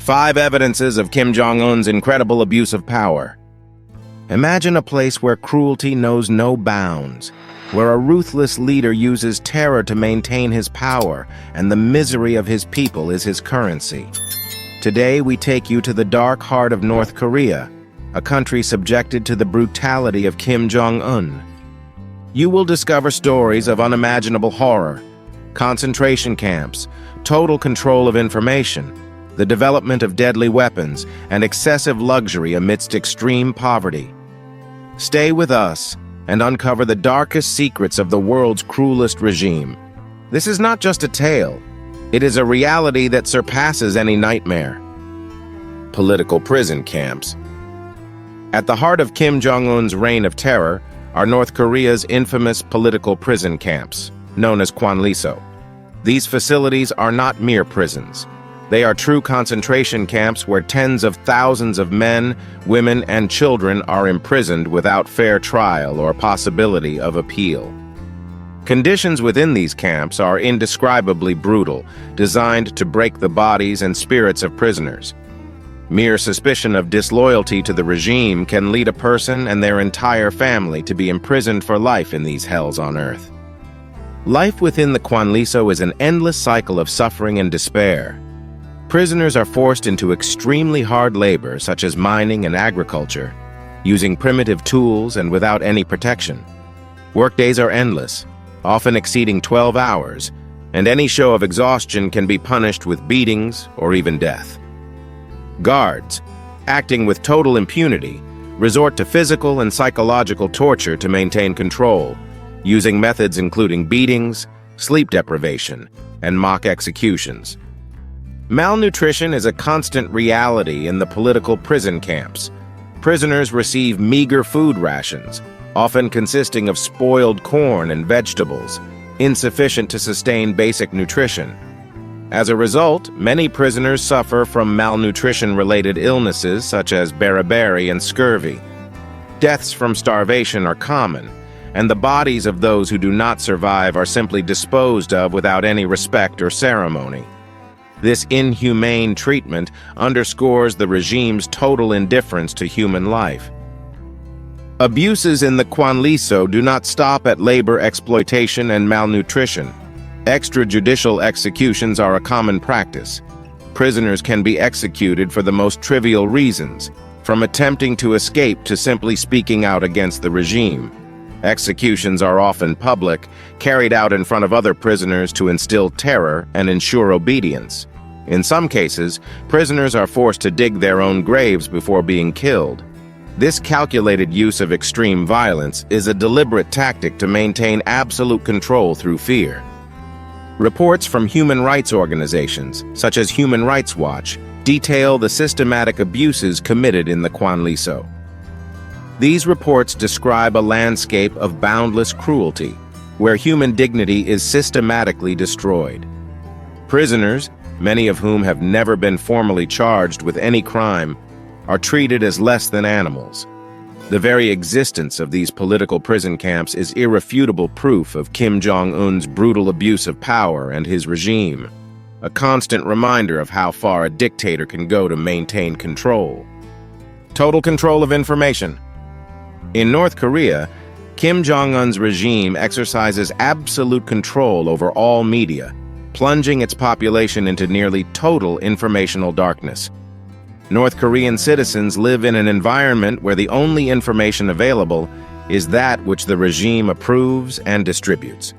5 evidences of Kim Jong-un's incredible abuse of power. Imagine a place where cruelty knows no bounds, where a ruthless leader uses terror to maintain his power, and the misery of his people is his currency. Today, we take you to the dark heart of North Korea, a country subjected to the brutality of Kim Jong-un. You will discover stories of unimaginable horror, concentration camps, total control of information, the development of deadly weapons, and excessive luxury amidst extreme poverty. Stay with us and uncover the darkest secrets of the world's cruelest regime. This is not just a tale. It is a reality that surpasses any nightmare. Political prison camps. At the heart of Kim Jong-un's reign of terror are North Korea's infamous political prison camps, known as Kwanliso. These facilities are not mere prisons. They are true concentration camps where tens of thousands of men, women, and children are imprisoned without fair trial or possibility of appeal. Conditions within these camps are indescribably brutal, designed to break the bodies and spirits of prisoners. Mere suspicion of disloyalty to the regime can lead a person and their entire family to be imprisoned for life in these hells on earth. Life within the Kwanliso is an endless cycle of suffering and despair. Prisoners are forced into extremely hard labor, such as mining and agriculture, using primitive tools and without any protection. Workdays are endless, often exceeding 12 hours, and any show of exhaustion can be punished with beatings or even death. Guards, acting with total impunity, resort to physical and psychological torture to maintain control, using methods including beatings, sleep deprivation, and mock executions. Malnutrition is a constant reality in the political prison camps. Prisoners receive meager food rations, often consisting of spoiled corn and vegetables, insufficient to sustain basic nutrition. As a result, many prisoners suffer from malnutrition-related illnesses such as beriberi and scurvy. Deaths from starvation are common, and the bodies of those who do not survive are simply disposed of without any respect or ceremony. This inhumane treatment underscores the regime's total indifference to human life. Abuses in the Kwanliso do not stop at labor exploitation and malnutrition. Extrajudicial executions are a common practice. Prisoners can be executed for the most trivial reasons, from attempting to escape to simply speaking out against the regime. Executions are often public, carried out in front of other prisoners to instill terror and ensure obedience. In some cases, prisoners are forced to dig their own graves before being killed. This calculated use of extreme violence is a deliberate tactic to maintain absolute control through fear. Reports from human rights organizations, such as Human Rights Watch, detail the systematic abuses committed in the Kwanliso. These reports describe a landscape of boundless cruelty, where human dignity is systematically destroyed. Prisoners, many of whom have never been formally charged with any crime, are treated as less than animals. The very existence of these political prison camps is irrefutable proof of Kim Jong-un's brutal abuse of power and his regime, a constant reminder of how far a dictator can go to maintain control. Total control of information. In North Korea, Kim Jong-un's regime exercises absolute control over all media, plunging its population into nearly total informational darkness. North Korean citizens live in an environment where the only information available is that which the regime approves and distributes.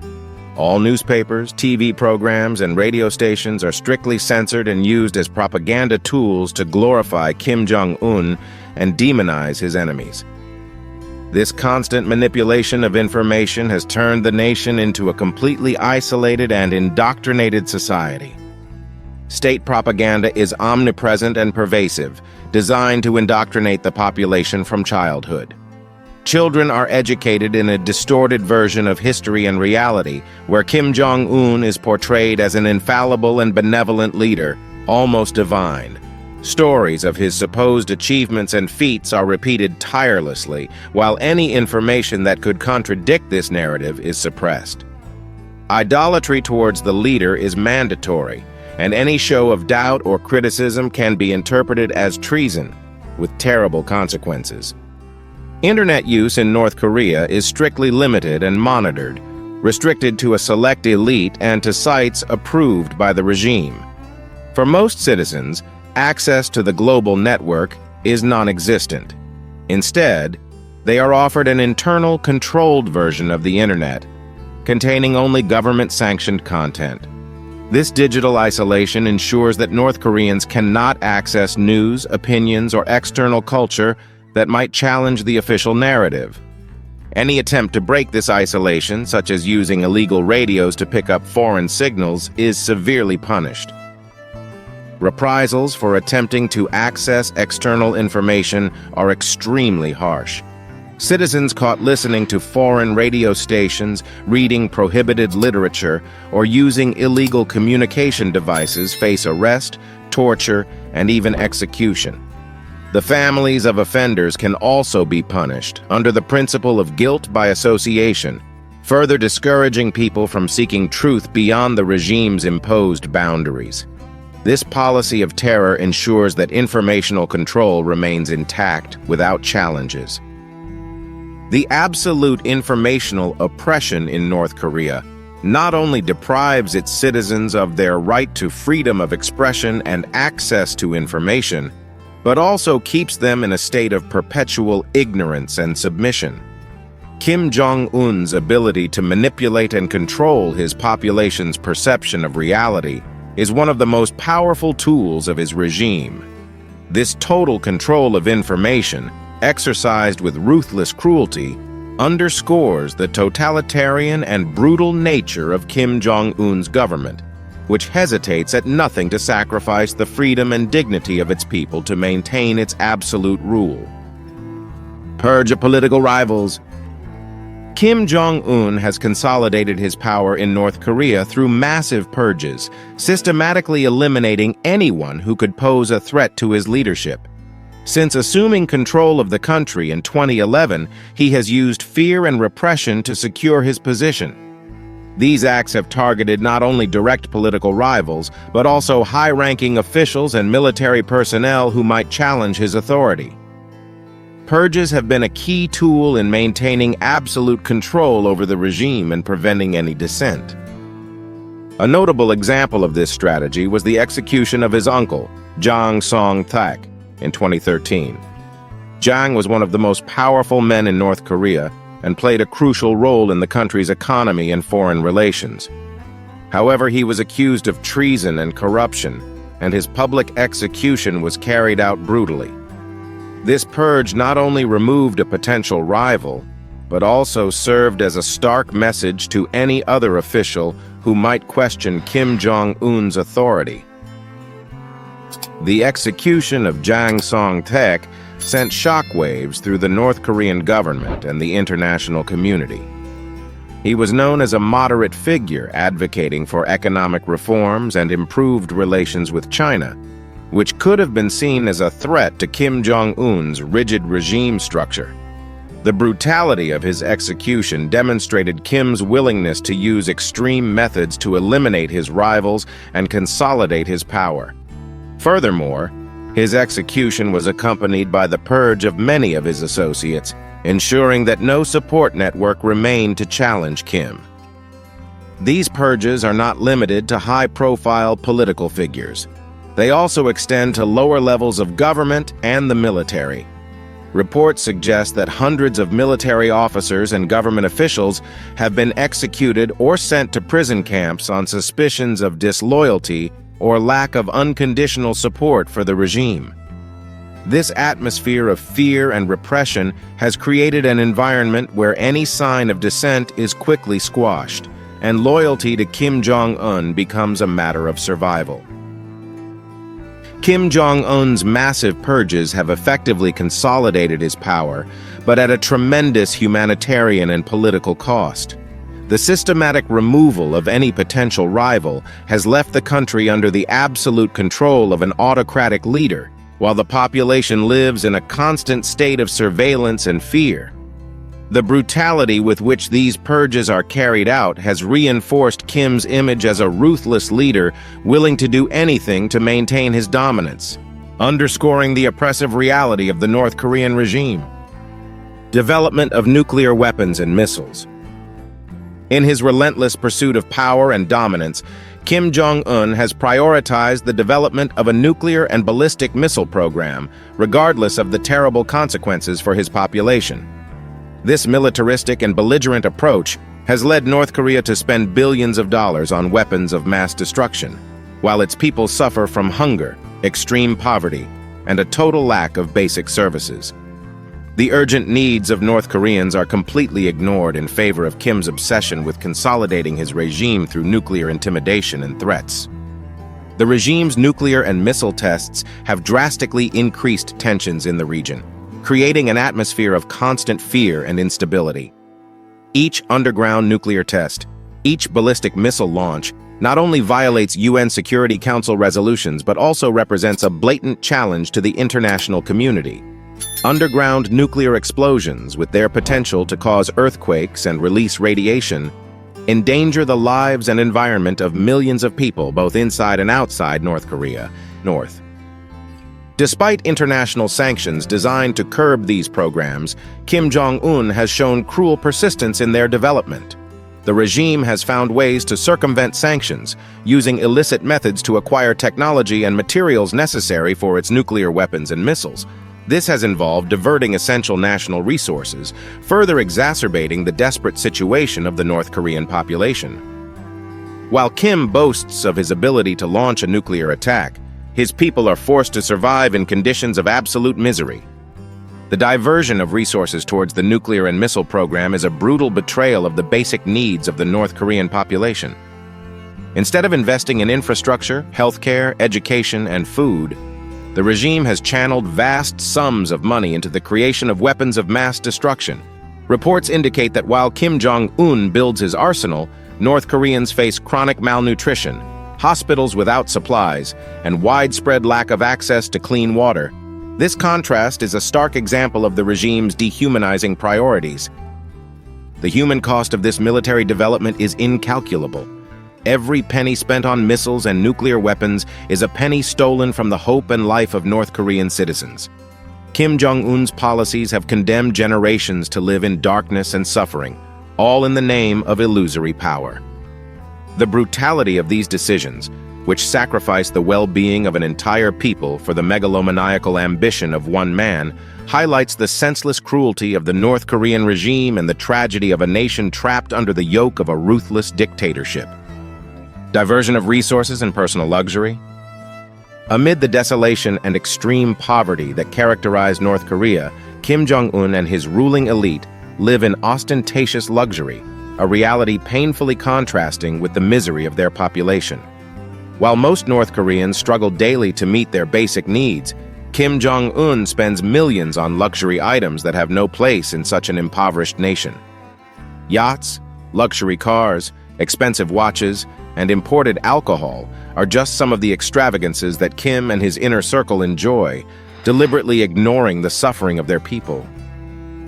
All newspapers, TV programs, and radio stations are strictly censored and used as propaganda tools to glorify Kim Jong-un and demonize his enemies. This constant manipulation of information has turned the nation into a completely isolated and indoctrinated society. State propaganda is omnipresent and pervasive, designed to indoctrinate the population from childhood. Children are educated in a distorted version of history and reality, where Kim Jong-un is portrayed as an infallible and benevolent leader, almost divine. Stories of his supposed achievements and feats are repeated tirelessly, while any information that could contradict this narrative is suppressed. Idolatry towards the leader is mandatory, and any show of doubt or criticism can be interpreted as treason, with terrible consequences. Internet use in North Korea is strictly limited and monitored, restricted to a select elite and to sites approved by the regime. For most citizens, access to the global network is non-existent. Instead, they are offered an internal, controlled version of the Internet, containing only government-sanctioned content. This digital isolation ensures that North Koreans cannot access news, opinions, or external culture that might challenge the official narrative. Any attempt to break this isolation, such as using illegal radios to pick up foreign signals, is severely punished. Reprisals for attempting to access external information are extremely harsh. Citizens caught listening to foreign radio stations, reading prohibited literature, or using illegal communication devices face arrest, torture, and even execution. The families of offenders can also be punished under the principle of guilt by association, further discouraging people from seeking truth beyond the regime's imposed boundaries. This policy of terror ensures that informational control remains intact without challenges. The absolute informational oppression in North Korea not only deprives its citizens of their right to freedom of expression and access to information, but also keeps them in a state of perpetual ignorance and submission. Kim Jong-un's ability to manipulate and control his population's perception of reality is one of the most powerful tools of his regime. This total control of information, exercised with ruthless cruelty, underscores the totalitarian and brutal nature of Kim Jong-un's government, which hesitates at nothing to sacrifice the freedom and dignity of its people to maintain its absolute rule. Purge of political rivals. Kim Jong-un has consolidated his power in North Korea through massive purges, systematically eliminating anyone who could pose a threat to his leadership. Since assuming control of the country in 2011, he has used fear and repression to secure his position. These acts have targeted not only direct political rivals, but also high-ranking officials and military personnel who might challenge his authority. Purges have been a key tool in maintaining absolute control over the regime and preventing any dissent. A notable example of this strategy was the execution of his uncle, Jong Song-thaek, in 2013. Jang was one of the most powerful men in North Korea and played a crucial role in the country's economy and foreign relations. However, he was accused of treason and corruption, and his public execution was carried out brutally. This purge not only removed a potential rival, but also served as a stark message to any other official who might question Kim Jong-un's authority. The execution of Jang Song-thaek sent shockwaves through the North Korean government and the international community. He was known as a moderate figure advocating for economic reforms and improved relations with China, which could have been seen as a threat to Kim Jong-un's rigid regime structure. The brutality of his execution demonstrated Kim's willingness to use extreme methods to eliminate his rivals and consolidate his power. Furthermore, his execution was accompanied by the purge of many of his associates, ensuring that no support network remained to challenge Kim. These purges are not limited to high-profile political figures. They also extend to lower levels of government and the military. Reports suggest that hundreds of military officers and government officials have been executed or sent to prison camps on suspicions of disloyalty or lack of unconditional support for the regime. This atmosphere of fear and repression has created an environment where any sign of dissent is quickly squashed, and loyalty to Kim Jong-un becomes a matter of survival. Kim Jong-un's massive purges have effectively consolidated his power, but at a tremendous humanitarian and political cost. The systematic removal of any potential rival has left the country under the absolute control of an autocratic leader, while the population lives in a constant state of surveillance and fear. The brutality with which these purges are carried out has reinforced Kim's image as a ruthless leader willing to do anything to maintain his dominance, underscoring the oppressive reality of the North Korean regime. Development of nuclear weapons and missiles. In his relentless pursuit of power and dominance, Kim Jong-un has prioritized the development of a nuclear and ballistic missile program, regardless of the terrible consequences for his population. This militaristic and belligerent approach has led North Korea to spend billions of dollars on weapons of mass destruction, while its people suffer from hunger, extreme poverty, and a total lack of basic services. The urgent needs of North Koreans are completely ignored in favor of Kim's obsession with consolidating his regime through nuclear intimidation and threats. The regime's nuclear and missile tests have drastically increased tensions in the region, creating an atmosphere of constant fear and instability. Each underground nuclear test, each ballistic missile launch, not only violates UN Security Council resolutions but also represents a blatant challenge to the international community. Underground nuclear explosions, with their potential to cause earthquakes and release radiation, endanger the lives and environment of millions of people both inside and outside North Korea. Despite international sanctions designed to curb these programs, Kim Jong-un has shown cruel persistence in their development. The regime has found ways to circumvent sanctions, using illicit methods to acquire technology and materials necessary for its nuclear weapons and missiles. This has involved diverting essential national resources, further exacerbating the desperate situation of the North Korean population. While Kim boasts of his ability to launch a nuclear attack, his people are forced to survive in conditions of absolute misery. The diversion of resources towards the nuclear and missile program is a brutal betrayal of the basic needs of the North Korean population. Instead of investing in infrastructure, healthcare, education, and food, the regime has channeled vast sums of money into the creation of weapons of mass destruction. Reports indicate that while Kim Jong-un builds his arsenal, North Koreans face chronic malnutrition, hospitals without supplies, and widespread lack of access to clean water. This contrast is a stark example of the regime's dehumanizing priorities. The human cost of this military development is incalculable. Every penny spent on missiles and nuclear weapons is a penny stolen from the hope and life of North Korean citizens. Kim Jong-un's policies have condemned generations to live in darkness and suffering, all in the name of illusory power. The brutality of these decisions, which sacrifice the well-being of an entire people for the megalomaniacal ambition of one man, highlights the senseless cruelty of the North Korean regime and the tragedy of a nation trapped under the yoke of a ruthless dictatorship. Diversion of resources and personal luxury. Amid the desolation and extreme poverty that characterize North Korea, Kim Jong-un and his ruling elite live in ostentatious luxury, a reality painfully contrasting with the misery of their population. While most North Koreans struggle daily to meet their basic needs, Kim Jong-un spends millions on luxury items that have no place in such an impoverished nation. Yachts, luxury cars, expensive watches, and imported alcohol are just some of the extravagances that Kim and his inner circle enjoy, deliberately ignoring the suffering of their people.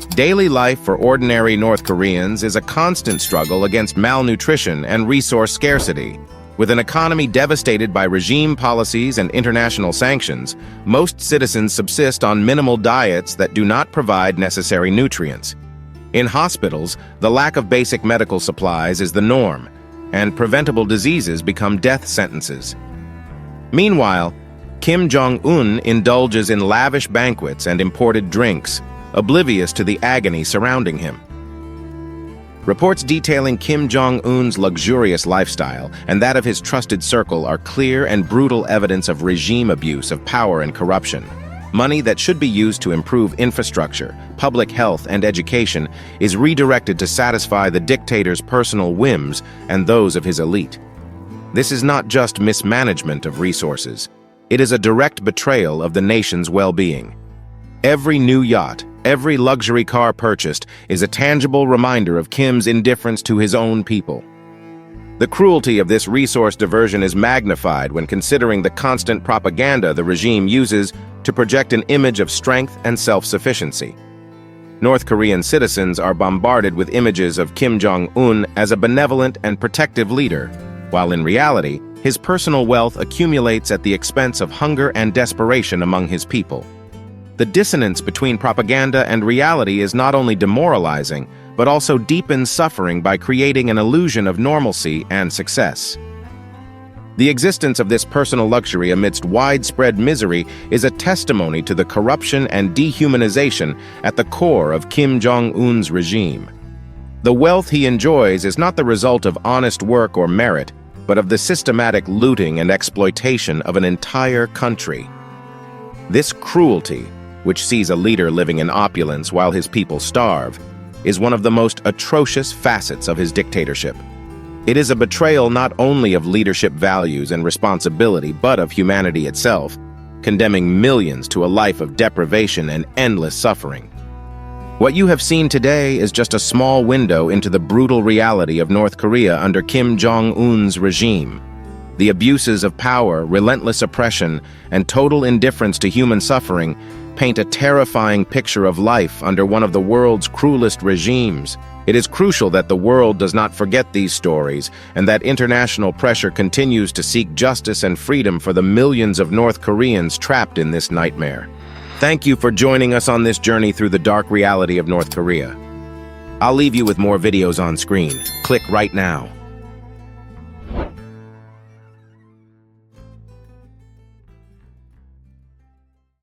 Daily life for ordinary North Koreans is a constant struggle against malnutrition and resource scarcity. With an economy devastated by regime policies and international sanctions, most citizens subsist on minimal diets that do not provide necessary nutrients. In hospitals, the lack of basic medical supplies is the norm, and preventable diseases become death sentences. Meanwhile, Kim Jong-un indulges in lavish banquets and imported drinks, oblivious to the agony surrounding him. Reports detailing Kim Jong-un's luxurious lifestyle and that of his trusted circle are clear and brutal evidence of regime abuse of power and corruption. Money that should be used to improve infrastructure, public health, and education is redirected to satisfy the dictator's personal whims and those of his elite. This is not just mismanagement of resources. It is a direct betrayal of the nation's well-being. Every new yacht, every luxury car purchased is a tangible reminder of Kim's indifference to his own people. The cruelty of this resource diversion is magnified when considering the constant propaganda the regime uses to project an image of strength and self-sufficiency. North Korean citizens are bombarded with images of Kim Jong-un as a benevolent and protective leader, while in reality, his personal wealth accumulates at the expense of hunger and desperation among his people. The dissonance between propaganda and reality is not only demoralizing, but also deepens suffering by creating an illusion of normalcy and success. The existence of this personal luxury amidst widespread misery is a testimony to the corruption and dehumanization at the core of Kim Jong-un's regime. The wealth he enjoys is not the result of honest work or merit, but of the systematic looting and exploitation of an entire country. This cruelty, which sees a leader living in opulence while his people starve, is one of the most atrocious facets of his dictatorship. It is a betrayal not only of leadership values and responsibility, but of humanity itself, condemning millions to a life of deprivation and endless suffering. What you have seen today is just a small window into the brutal reality of North Korea under Kim Jong-un's regime. The abuses of power, relentless oppression, and total indifference to human suffering paint a terrifying picture of life under one of the world's cruelest regimes. It is crucial that the world does not forget these stories and that international pressure continues to seek justice and freedom for the millions of North Koreans trapped in this nightmare. Thank you for joining us on this journey through the dark reality of North Korea. I'll leave you with more videos on screen. Click right now.